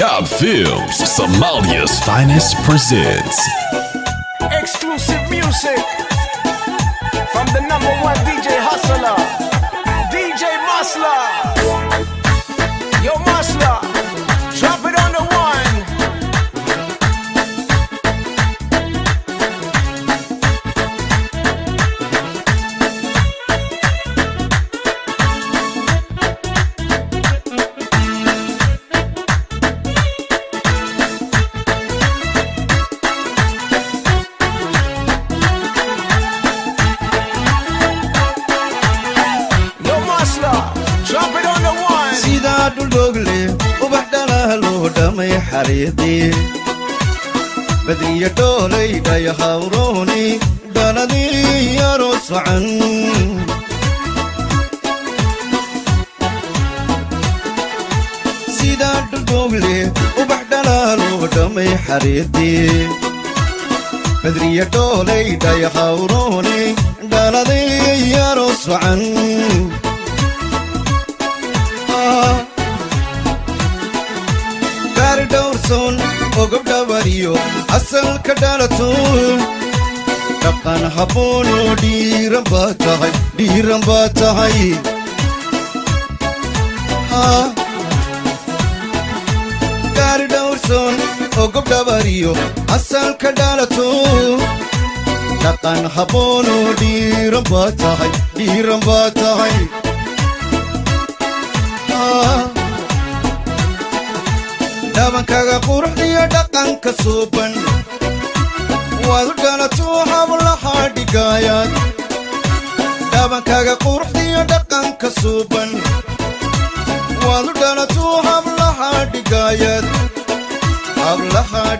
Gab Films, Somalia's finest presents exclusive music from the #1 DJ Hustler, DJ Masla. Yo Masla, drop it on the one. Drop it on the one. Sida duldogle ubahdana lo damay xariiqi badiya doolay day khawroni daladi yarus'an Sida duldogle ubahdana lo damay xariiqi badiya doolay day khawroni daladi yarus'an دورسون وقب دبريو أصل كدالتون دقان حبونو ديرم باتاي دار دورسون وقب دبريو أصل كدالتون دقان حبونو ديرم باتاي Daban kaga qurxiyo dhaqanka suuban waad dhalato hablaha dhigayad Daban kaga qurxiyo dhaqanka suuban waad dhalato hablaha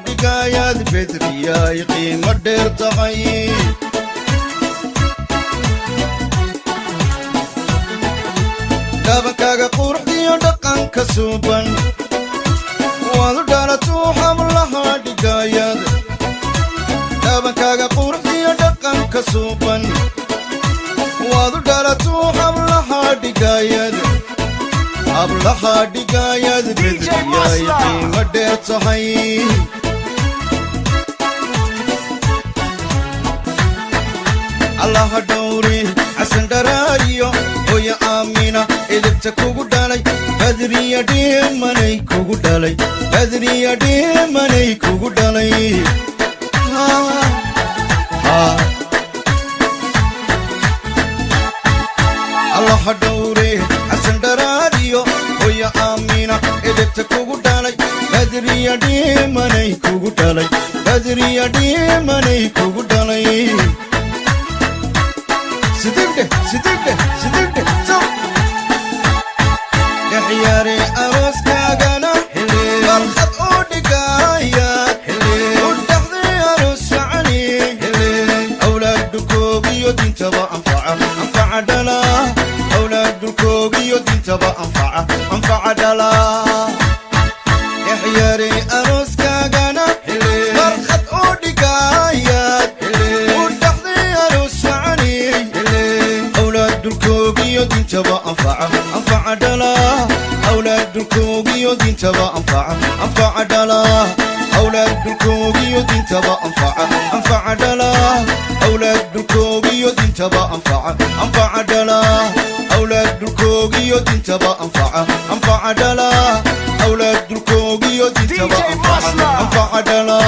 dhigayad bedriyay qiimo dheer tahay Daban kaga qurxiyo dhaqanka suuban waad dhalato hablaha dhigayad Daban kaga qurxiyo dhaqanka suuban waad dhalato hablaha dhigayad bedriyay qiimo dheer tahay Allah dawri asan daraayo oya amina idibta kugu dhalay badriya dhimanay kugu dhalay Allah dawri asan daraayo oya amina idibta kugu dhalay badriya dhimanay kugu dhalay sidibde so يحياري أروس كاغانا فرخت أودقايات ودحضي أروس عني أولاد دكوبي ودين تبا أنفع دلا أولاد دكوبي ودين تبا أنفع دلا يحياري أروس كاغانا فرخت أودقايات ودحضي أروس عني أولاد دكوبي ودين تبا أنفع دلا أولاد الكوبي ودين تبا أنفع دلا أولاد الكوبي ودين تبا أنفع دلا أولاد الكوبي ودين تبا أنفع دلا أولاد الكوبي ودين تبا أنفع دلا أولاد الكوبي ودين تبا أنفع دلا